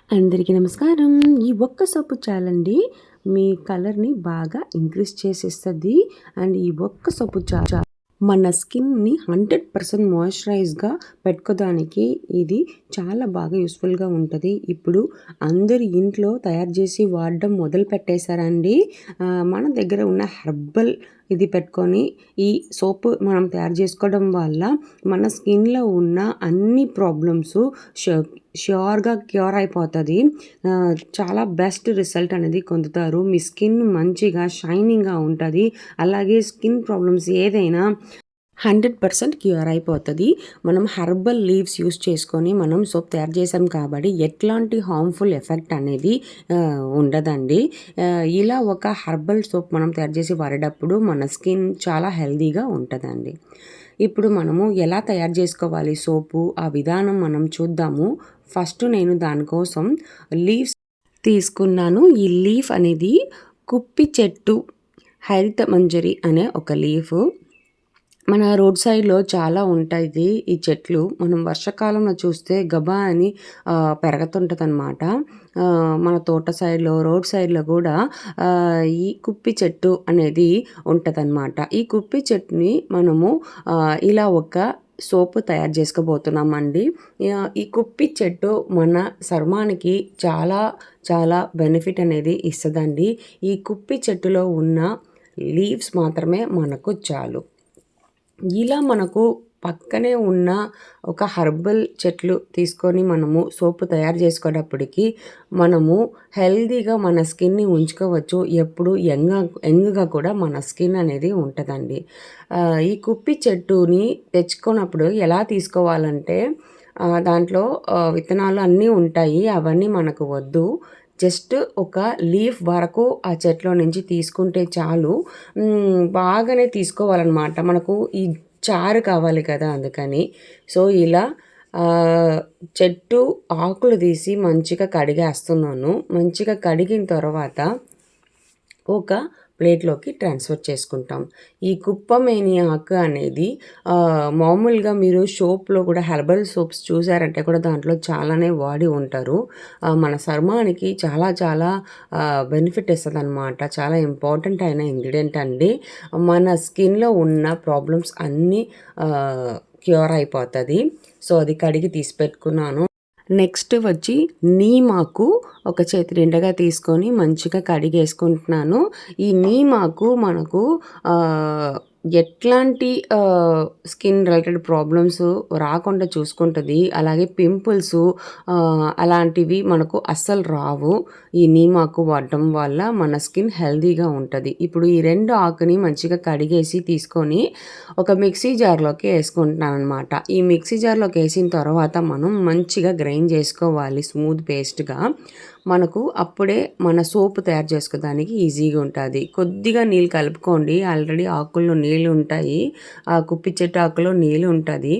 అందరికీ నమస్కారం. ఈ ఒక్క సోపు చాలండి మీ కలర్‌ని బాగా ఇంక్రీజ్ చేసేస్తది. అండ్ ఈ ఒక్క సోపు మన స్కిన్‌ని 100% మాయిశ్చరైజ్‌గా పెట్టుకోడానికి ఇది చాలా బాగా యూస్‌ఫుల్‌గా ఉంటది. ఇప్పుడు అందరు ఇంట్లో తయారు చేసి వాడడం మొదలు పెట్టేసారండి. మన దగ్గర ఉన్న హెర్బల్ ఇది పెట్టుకొని ఈ సోపు మనం తయారు చేసుకోవడం వల్ల మన స్కిన్‌లో ఉన్న అన్ని ప్రాబ్లమ్స్ ష్యూర్‌గా క్యూర్ అయిపోతది. చాలా బెస్ట్ రిజల్ట్ అనేది పొందుతారు. మీ స్కిన్ మంచిగా షైనింగ్‌గా ఉంటది. అలాగే స్కిన్ ప్రాబ్లమ్స్ ఏదైనా 100% క్యూర్ అయిపోతది. మనం హెర్బల్ లీవ్స్ యూస్ చేసుకొని మనం సోప్ తయారు చేసాం కాబట్టి ఎట్లాంటి హార్మ్‌ఫుల్ ఎఫెక్ట్ అనేది ఉండదండి. ఇలా ఒక హెర్బల్ సోప్ మనం తయారు చేసి వాడేటప్పుడు మన స్కిన్ చాలా హెల్తీగా ఉంటదండి. ఇప్పుడు మనము ఎలా తయారు చేసుకోవాలి సోపు, ఆ విధానం మనం చూద్దాము. ఫస్ట్ నేను దానికోసం లీవ్స్ తీసుకున్నాను. ఈ లీఫ్ అనేది కుప్పి చెట్టు హరిత మంజరి అనే ఒక లీఫు. మన రోడ్ సైడ్‌లో చాలా ఉంటాయి ఈ చెట్లు. మనం వర్షాకాలంలో చూస్తే గబా అని పెరుగుతుంటదనమాట. మన తోట సైడ్‌లో, రోడ్ సైడ్‌లో గూడా ఈ కుప్పి చెట్టు అనేది ఉంటదనమాట. ఈ కుప్పి చెట్టుని మనము ఇలా ఒక సోపు తయారు చేసుకోబోతున్నామండి. ఈ కుప్పి చెట్టు మన చర్మానికి చాలా చాలా బెనిఫిట్ అనేది ఇస్తదండి. ఈ కుప్పి చెట్టులో ఉన్న లీవ్స్ మాత్రమే మనకు చాలు. ఇలా మనకు పక్కనే ఉన్న ఒక హెర్బల్ చెట్లు తీసుకొని మనము సోపు తయారు చేసుకునేటప్పటికి మనము హెల్తీగా మన స్కిన్ని ఉంచుకోవచ్చు. ఎప్పుడు యంగ్‌గా కూడా మన స్కిన్ అనేది ఉంటదండి. ఈ కుప్పి చెట్టుని తెచ్చుకున్నప్పుడు ఎలా తీసుకోవాలంటే దాంట్లో విత్తనాలు అన్నీ ఉంటాయి. అవన్నీ మనకు వద్దు. జస్ట్ ఒక లీఫ్ వరకు ఆ చెట్లో నుంచి తీసుకుంటే చాలు. బాగానే తీసుకోవాలనమాట. మనకు ఈ చారు కావాలి కదా! అందుకని. సో, ఇలా చెట్టు ఆకులు తీసి మంచిగా కడిగేస్తున్నాను. మంచిగా కడిగిన తర్వాత ఒక ప్లేట్‌లోకి ట్రాన్స్‌ఫర్ చేసుకుంటాం. ఈ కుప్పమేని ఆకు అనేది మామూలుగా మీరు సోప్‌లో కూడా హెర్బల్ సోప్స్ చూసారంటే కూడా దాంట్లో చాలానే వాడి ఉంటారు. మన చర్మానికి చాలా చాలా బెనిఫిట్ ఇస్తదనమాట. చాలా ఇంపార్టెంట్ అయిన ఇంగ్రీడియంట్ అండి. మన స్కిన్‌లో ఉన్న ప్రాబ్లమ్స్ అన్నీ క్యూర్ అయిపోతది. సో, అది కడిగి తీసి పెట్టుకున్నాను. నెక్స్ట్ వచ్చి నీమాకు ఒక చేతి నిండుగా తీసుకొని మంచిగా కడిగేసుకుంటున్నాను. ఈ నీమాకు మనకు ఎట్లాంటి స్కిన్ రిలేటెడ్ ప్రాబ్లమ్స్ రాకుండా చూసుకుంటది. అలాగే పింపుల్స్ అలాంటివి మనకు అస్సలు రావు. ఈ నీమాకు వాడటం వల్ల మన స్కిన్ హెల్తీగా ఉంటది. ఇప్పుడు ఈ 2 ఆకుని మంచిగా కడిగేసి తీసుకొని ఒక మిక్సీ జార్‌లోకి ఏసుకుంటున్నాననమాట. ఈ మిక్సీ జార్‌లోకి ఏసిన తర్వాత మనం మంచిగా గ్రైండ్ చేసుకోవాలి స్మూత్ పేస్ట్‌గా. మనకు అప్పుడే మన సోపు తయారు చేసుకోవడానికి ఈజీగా ఉంటది. కొద్దిగా నీళ్ళు కలుపుకోండి. ఆల్రెడీ ఆకుల్లో నీళ్ళు ఉంటాయి. ఆ కుప్పి చెట్టు ఆకులో నీళ్ళు ఉంటది.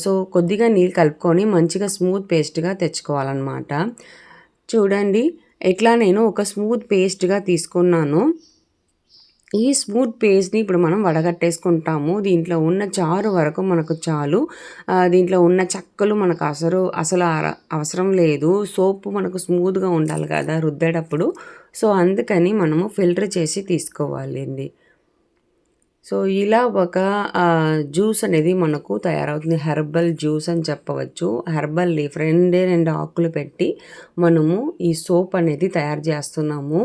సో, కొద్దిగా నీళ్ళు కలుపుకొని మంచిగా స్మూత్ పేస్ట్‌గా తెచ్చుకోవాలనమాట. చూడండి ఇట్లా నేను ఒక స్మూత్ పేస్ట్‌గా తీసుకున్నాను. ఈ స్మూత్ పేస్ట్‌ని ఇప్పుడు మనం వడగట్టేసుకుంటాము. దీంట్లో ఉన్న చారు వరకు మనకు చాలు. దీంట్లో ఉన్న చెక్కలు మనకు అసలు అవసరం లేదు. సోపు మనకు స్మూత్‌గా ఉండాలి కదా రుద్దేటప్పుడు. సో, అందుకని మనము ఫిల్టర్ చేసి తీసుకోవాలండి. సో, ఇలా ఒక జ్యూస్ అనేది మనకు తయారవుతుంది. హెర్బల్ జ్యూస్ అని చెప్పవచ్చు. హెర్బల్ లీఫ్ 2 ఆకులు పెట్టి మనము ఈ సోప్ అనేది తయారు చేస్తున్నాము.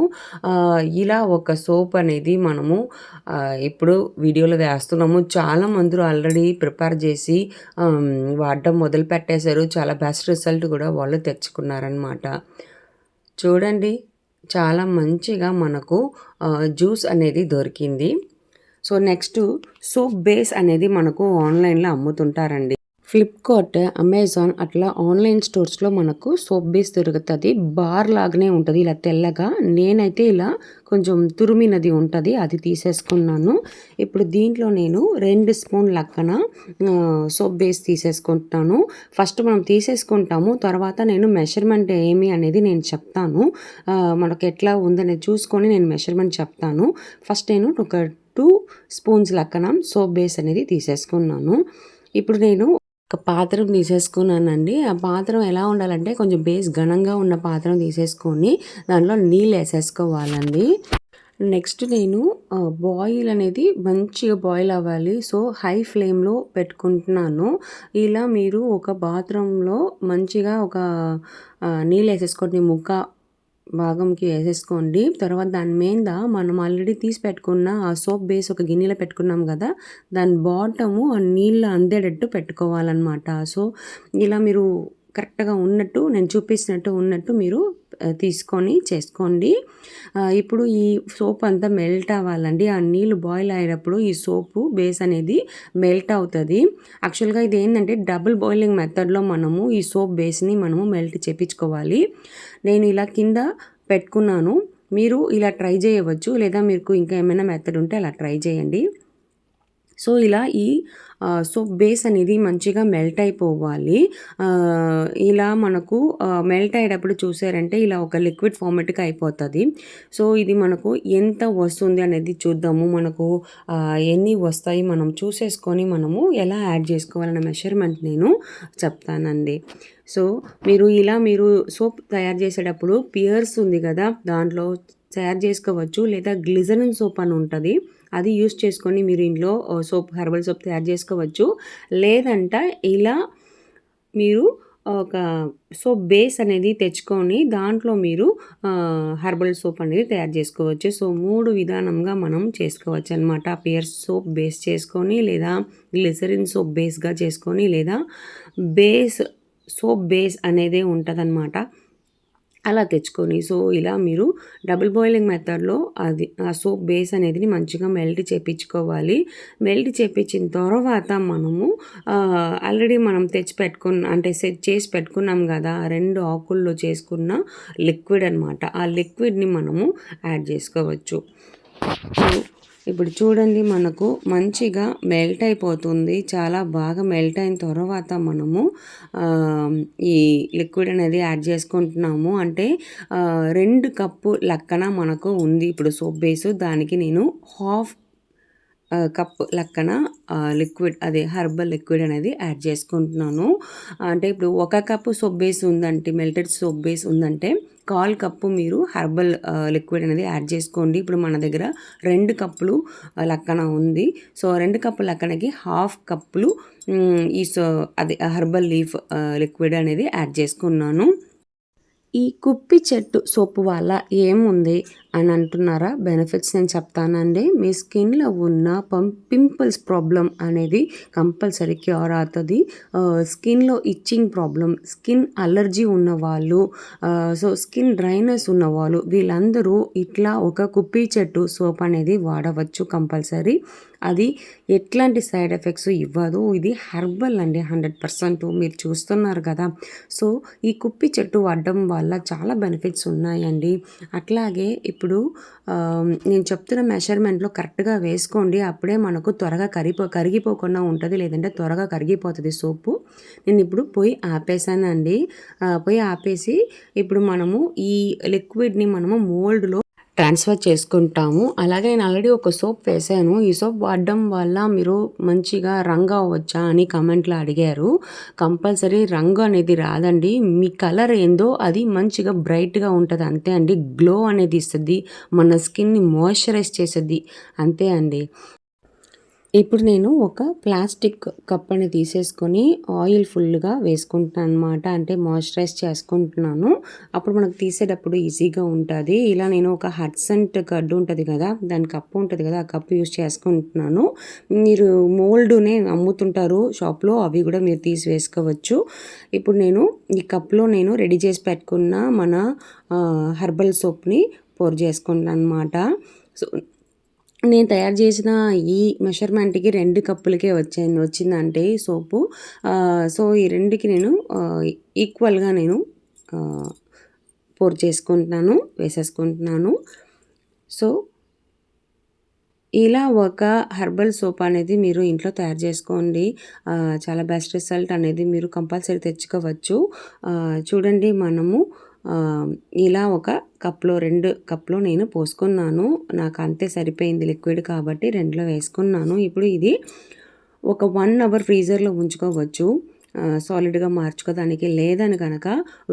ఇలా ఒక సోప్ అనేది మనము ఇప్పుడు వీడియోలో వేస్తున్నాము. చాలామంది ఆల్రెడీ ప్రిపేర్ చేసి వాడడం మొదలుపెట్టేశారు. చాలా బెస్ట్ రిజల్ట్ కూడా వాళ్ళు తెచ్చుకున్నారనమాట. చూడండి చాలా మంచిగా మనకు జ్యూస్ అనేది దొరికింది. సో, నెక్స్టు సోప్ బేస్ అనేది మనకు ఆన్‌లైన్‌లో అమ్ముతుంటారండి. ఫ్లిప్‌కార్ట్, అమెజాన్ అట్లా ఆన్‌లైన్ స్టోర్స్‌లో మనకు సోప్ బేస్ దొరుకుతది. బార్ లాగానే ఉంటది ఇలా తెల్లగా. నేనైతే ఇలా కొంచెం తురిమినది ఉంటది. అది తీసేసుకున్నాను. ఇప్పుడు దీంట్లో నేను 2 స్పూన్ లక్కన సోప్ బేస్ తీసేసుకుంటున్నాను. ఫస్ట్ మనం తీసేసుకుంటాము. తర్వాత నేను మెజర్‌మెంట్ ఏమి అనేది నేను చెప్తాను. మనకు ఎట్లా ఉందనేది చూసుకొని నేను మెజర్‌మెంట్ చెప్తాను. ఫస్ట్ నేను ఒక 2 స్పూన్స్ లక్కన సోప్ బేస్ అనేది తీసేసుకున్నాను. ఇప్పుడు నేను ఒక పాత్ర తీసేసుకున్నానండి. ఆ పాత్రం ఎలా ఉండాలంటే కొంచెం బేస్ ఘనంగా ఉన్న పాత్రం తీసేసుకొని దాంట్లో నీళ్ళేసేసుకోవాలండి. నెక్స్ట్ నేను బాయిల్ అనేది మంచిగా బాయిల్ అవ్వాలి. సో, హై ఫ్లేమ్‌లో పెట్టుకుంటున్నాను. ఇలా మీరు ఒక పాత్రలో మంచిగా ఒక నీళ్ళేసేసుకొని భాగంకి ఏసేసుకోండి. తర్వాత దాని మీద మనం ఆల్రెడీ తీసి పెట్టుకున్న ఆ సోప్ బేస్ ఒక గిన్నెలో పెట్టుకున్నాం గదా! దాని బాటము ఆ నీళ్ళు అందేటట్టు పెట్టుకోవాలనమాట. సో, ఇలా మీరు కరెక్ట్‌గా ఉన్నట్టు నేను చూపిస్తున్నట్టు ఉన్నట్టు మీరు తీసుకొని చేసుకోండి. ఇప్పుడు ఈ సోప్ అంతా మెల్ట్ అవ్వాలండి. ఆ నీళ్ళు బాయిల్ అయ్యేటప్పుడు ఈ సోపు బేస్ అనేది మెల్ట్ అవుతది. యాక్చువల్‌గా ఇదేంటంటే డబుల్ బాయిలింగ్ మెథడ్‌లో మనము ఈ సోప్ బేస్‌ని మనము మెల్ట్ చేపించుకోవాలి. నేను ఇలా కింద పెట్టుకున్నాను. మీరు ఇలా ట్రై చేయవచ్చు. లేదా మీకు ఇంకా ఏమైనా మెథడ్ ఉంటే అలా ట్రై చేయండి. సో, ఇలా ఈ సోప్ బేస్ అనేది మంచిగా మెల్ట్ అయిపోవాలి. ఇలా మనకు మెల్ట్ అయ్యేటప్పుడు చూసారంటే ఇలా ఒక లిక్విడ్ ఫార్మాట్‌గా అయిపోతది. సో, ఇది మనకు ఎంత వస్తుంది అనేది చూద్దాము. మనకు ఎన్ని వస్తాయి మనం చూసేసుకొని మనము ఎలా యాడ్ చేసుకోవాలన్న మెషర్‌మెంట్ నేను చెప్తానండి. సో, మీరు సోప్ తయారు చేసేటప్పుడు పియర్స్ ఉంది కదా! దాంట్లో తయారు చేసుకోవచ్చు. లేదా గ్లిజరిన్ సోప్ అని ఉంటది. అది యూజ్ చేసుకొని మీరు ఇంట్లో హెర్బల్ సోప్ తయారు చేసుకోవచ్చు. లేదంటే ఇలా మీరు ఒక సోప్ బేస్ అనేది తెచ్చుకొని దాంట్లో మీరు హెర్బల్ సోప్ అనేది తయారు చేసుకోవచ్చు. సో, 3 విధానంగా మనం చేసుకోవచ్చనమాట. పియర్ సోప్ బేస్ చేసుకొని, లేదా గ్లిసరిన్ సోప్ బేస్‌గా చేసుకొని, లేదా బేస్ సోప్ బేస్ అనేదే ఉంటదనమాట. అలా తెచ్చుకొని సో, ఇలా మీరు డబుల్ బాయిలింగ్ మెథడ్‌లో ఆ సోప్ బేస్ అనేది మంచిగా మెల్ట్ చేపించుకోవాలి. మెల్ట్ చేపించిన తర్వాత మనము ఆల్రెడీ మనం తెచ్చి పెట్టుకున్న అంటే సెట్ చేసి పెట్టుకున్నాం గదా! 2 ఆకుల్లో చేసుకున్న లిక్విడ్ అనమాట. ఆ లిక్విడ్‌ని మనము యాడ్ చేసుకోవచ్చు. సో, ఇప్పుడు చూడండి మనకు మంచిగా మెల్ట్ అయిపోతుంది. చాలా బాగా మెల్ట్ అయిన తర్వాత మనము ఈ లిక్విడ్ అనేది యాడ్ చేసుకుంటున్నాము. అంటే 2 కప్పు లెక్కన మనకు ఉంది ఇప్పుడు సోప్ బేసు. దానికి నేను హాఫ్ కప్ లెక్కన లిక్విడ్ అదే హెర్బల్ లిక్విడ్ అనేది యాడ్ చేసుకుంటున్నాను. అంటే ఇప్పుడు 1 కప్పు సోప్ బేస్ ఉందంటే మెల్టెడ్ సోప్ బేస్ ఉందంటే 1/4 కప్పు మీరు హెర్బల్ లిక్విడ్ అనేది యాడ్ చేసుకోండి. ఇప్పుడు మన దగ్గర 2 కప్పులు లెక్కన ఉంది. సో, 2 కప్పుల లెక్కనకి హాఫ్ కప్పులు ఈ అదే హెర్బల్ లీఫ్ లిక్విడ్ అనేది యాడ్ చేసుకున్నాను. ఈ కుప్పి చెట్టు సోపు వల్ల ఏముంది అని అంటున్నారా? బెనిఫిట్స్ నేను చెప్తానండి. మీ స్కిన్‌లో ఉన్న పింపుల్స్ ప్రాబ్లమ్ అనేది కంపల్సరీ క్యూర్ అవుతది. స్కిన్‌లో ఇచ్చింగ్ ప్రాబ్లమ్, స్కిన్ అలర్జీ ఉన్నవాళ్ళు, సో స్కిన్ డ్రైనెస్ ఉన్నవాళ్ళు వీళ్ళందరూ ఇట్లా ఒక కుప్పి చెట్టు సోప్ అనేది వాడవచ్చు కంపల్సరీ. అది ఎట్లాంటి సైడ్ ఎఫెక్ట్స్ ఇవ్వదు. ఇది హెర్బల్ అండి 100% మీరు చూస్తున్నారు కదా! సో, ఈ కుప్పి చెట్టు వాడడం వల్ల చాలా బెనిఫిట్స్ ఉన్నాయండి. అట్లాగే ఇప్పుడు నేను చెప్తున్న మెషర్మెంట్‌లో కరెక్ట్‌గా వేసుకోండి. అప్పుడే మనకు త్వరగా కరిగిపోకుండా ఉంటది. లేదంటే త్వరగా కరిగిపోతది సోపు. నేనిప్పుడు పొయ్యి ఆపేసానండి. పొయ్యి ఆపేసి ఇప్పుడు మనము ఈ లిక్విడ్‌ని మనము మోల్డ్‌లో ట్రాన్స్‌ఫర్ చేసుకుంటాము. అలాగే నేను ఆల్రెడీ ఒక సోప్ వేశాను. ఈ సోప్ వాడడం వల్ల మీరు మంచిగా రంగు అవ్వచ్చా అని కామెంట్‌లో అడిగారు. కంపల్సరీ రంగు అనేది రాదండి. మీ కలర్ ఏందో అది మంచిగా బ్రైట్‌గా ఉంటది అంతే అండి. గ్లో అనేది ఇస్తది. మన స్కిన్‌ని మాయిశ్చరైజ్ చేసేది అంతే అండి. ఇప్పుడు నేను ఒక ప్లాస్టిక్ కప్పుని తీసేసుకొని ఆయిల్ ఫుల్‌గా వేసుకుంటున్నాననమాట. అంటే మాయిశ్చరైజ్ చేసుకుంటున్నాను. అప్పుడు మనకు తీసేటప్పుడు ఈజీగా ఉంటది. ఇలా నేను ఒక హడ్సెంట్ గడ్డు ఉంటది కదా! దాని కప్పు ఉంటది కదా! ఆ కప్పు యూజ్ చేసుకుంటున్నాను. మీరు మోల్డ్‌నే అమ్ముతుంటారు షాప్‌లో. అవి కూడా మీరు తీసి వేసుకోవచ్చు. ఇప్పుడు నేను ఈ కప్‌లో నేను రెడీ చేసి పెట్టుకున్న మన హెర్బల్ సోప్‌ని పోర్ చేసుకుంటున్నాననమాట. సో నేను తయారు చేసిన ఈ మెషర్మెంట్‌కి 2 కప్పులకే వచ్చిందంటే సోపు. సో, ఈ 2కి నేను ఈక్వల్‌గా నేను ఆహ్, పోర్ చేసుకుంటున్నాను, వేసేసుకుంటున్నాను. సో, ఇలా ఒక హెర్బల్ సోప్ అనేది మీరు ఇంట్లో తయారు చేసుకోండి. చాలా బెస్ట్ రిజల్ట్ అనేది మీరు కంపల్సరీ తెచ్చుకోవచ్చు. చూడండి మనము ఇలా ఒక కప్‌లో 2 కప్‌లో నేను పోసుకున్నాను. నాకు అంతే సరిపోయింది లిక్విడ్ కాబట్టి 2లో వేసుకున్నాను. ఇప్పుడు ఇది ఒక 1 అవర్ ఫ్రీజర్‌లో ఉంచుకోవచ్చు. సాలిడ్గా మార్చుకోవడానికి లేదని కనుక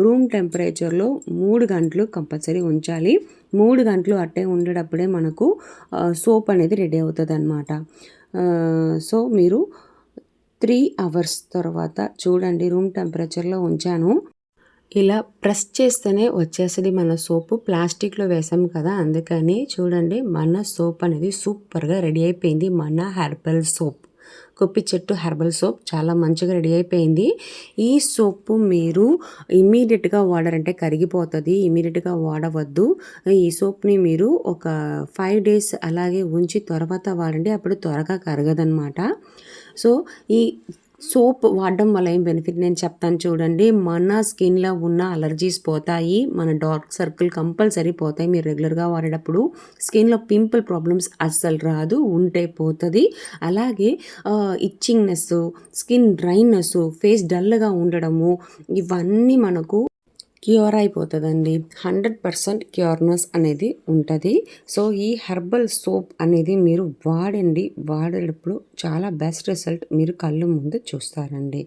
రూమ్ టెంపరేచర్లో 3 గంటలు కంపల్సరీ ఉంచాలి. 3 గంటలు అట్టే ఉండేటప్పుడే మనకు సోప్ అనేది రెడీ అవుతుంది అనమాట. సో మీరు 3 అవర్స్ తర్వాత చూడండి, రూమ్ టెంపరేచర్లో ఉంచాను. ఇలా ప్రెస్ చేస్తేనే వచ్చేస్తుంది మన సోపు. ప్లాస్టిక్లో వేసాం కదా, అందుకని చూడండి మన సోప్ అనేది సూపర్గా రెడీ అయిపోయింది. మన హెర్బల్ సోప్, కుప్పి చెట్టు హెర్బల్ సోప్ చాలా మంచిగా రెడీ అయిపోయింది. ఈ సోపు మీరు ఇమీడియట్గా వాడారంటే కరిగిపోతుంది, ఇమీడియట్గా వాడవద్దు. ఈ సోప్ని మీరు ఒక 5 days అలాగే ఉంచి తర్వాత వాడండి, అప్పుడు త్వరగా కరగదనమాట. సో ఈ సోప్ వాడడం వల్ల ఏం బెనిఫిట్ నేను చెప్తాను చూడండి. మన స్కిన్లో ఉన్న అలర్జీస్ పోతాయి, మన డార్క్ సర్కిల్ కంపల్సరీ పోతాయి మీరు రెగ్యులర్గా వాడేటప్పుడు. స్కిన్లో పింపుల్ ప్రాబ్లమ్స్ అస్సలు రాదు, ఉంటే పోతుంది. అలాగే ఇచ్చింగ్నెస్, స్కిన్ డ్రైనెస్, ఫేస్ డల్గా ఉండడము, ఇవన్నీ మనకు క్యూర్ అయిపోతుందండి. 100% క్యూర్నెస్ అనేది ఉంటుంది. సో ఈ హెర్బల్ సోప్ అనేది మీరు వాడేటప్పుడు చాలా బెస్ట్ రిజల్ట్ మీరు కళ్ళు ముందు చూస్తారండి.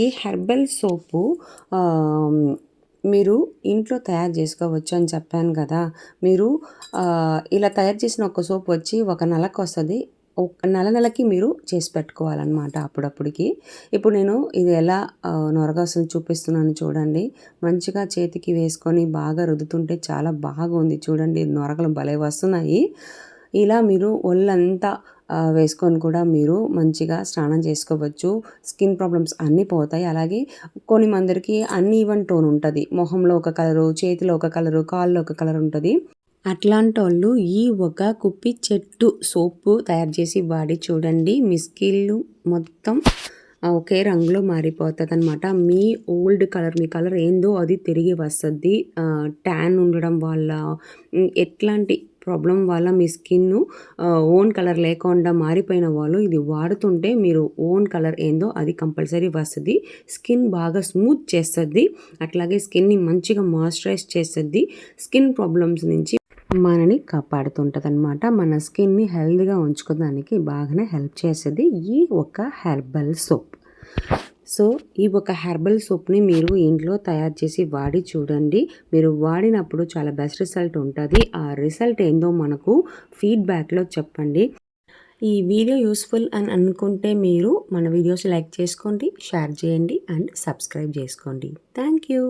ఈ హెర్బల్ సోపు మీరు ఇంట్లో తయారు చేసుకోవచ్చు అని చెప్పాను కదా. మీరు ఇలా తయారు చేసిన ఒక సోప్ వచ్చి ఒక నెలకు వస్తుంది. ఒక నెలకి మీరు చేసి పెట్టుకోవాలన్నమాట అప్పుడప్పుడుకి. ఇప్పుడు నేను ఇది ఎలా నొరగా వస్తుంది చూపిస్తున్నాను చూడండి. మంచిగా చేతికి వేసుకొని బాగా రుద్దుతుంటే చాలా బాగుంది చూడండి, నొరగలు భలే వస్తున్నాయి. ఇలా మీరు ఒళ్ళంతా వేసుకొని కూడా మీరు మంచిగా స్నానం చేసుకోవచ్చు. స్కిన్ ప్రాబ్లమ్స్ అన్నీ పోతాయి. అలాగే కొన్ని మందికి అన్ఈవెన్ టోన్ ఉంటుంది, మొహంలో ఒక కలరు, చేతిలో ఒక కలరు, కాళ్ళలో ఒక కలర్ ఉంటుంది. అట్లాంటి వాళ్ళు ఈ ఒక కుప్పి చెట్టు సోపు తయారు చేసి వాడి చూడండి, మీ స్కిన్ మొత్తం ఒకే రంగులో మారిపోతుంది అనమాట. మీ ఓల్డ్ కలర్, మీ కలర్ ఏందో అది తిరిగి వస్తుంది. ట్యాన్ ఉండడం వల్ల, ఎట్లాంటి ప్రాబ్లం వల్ల మీ స్కిన్ ఓన్ కలర్ లేకుండా మారిపోయిన వాళ్ళు ఇది వాడుతుంటే మీరు ఓన్ కలర్ ఏందో అది కంపల్సరీ వస్తుంది. స్కిన్ బాగా స్మూత్ చేస్తుంది, అట్లాగే స్కిన్ని మంచిగా మాయిశ్చరైజ్ చేస్తుంది. స్కిన్ ప్రాబ్లమ్స్ నుంచి మనని కాపాడుతుంటుంది అనమాట. మన స్కిన్ని హెల్తీగా ఉంచుకోవడానికి బాగానే హెల్ప్ చేస్తుంది ఈ ఒక హెర్బల్ సోప్. సో ఈ ఒక హెర్బల్ సోప్ని మీరు ఇంట్లో తయారు చేసి వాడి చూడండి. మీరు వాడినప్పుడు చాలా బెస్ట్ రిజల్ట్ ఉంటుంది. ఆ రిజల్ట్ ఏందో మనకు ఫీడ్బ్యాక్లో చెప్పండి. ఈ వీడియో యూస్ఫుల్ అని అనుకుంటే మీరు మన వీడియోస్ లైక్ చేసుకోండి, షేర్ చేయండి అండ్ సబ్స్క్రైబ్ చేసుకోండి. Thank you.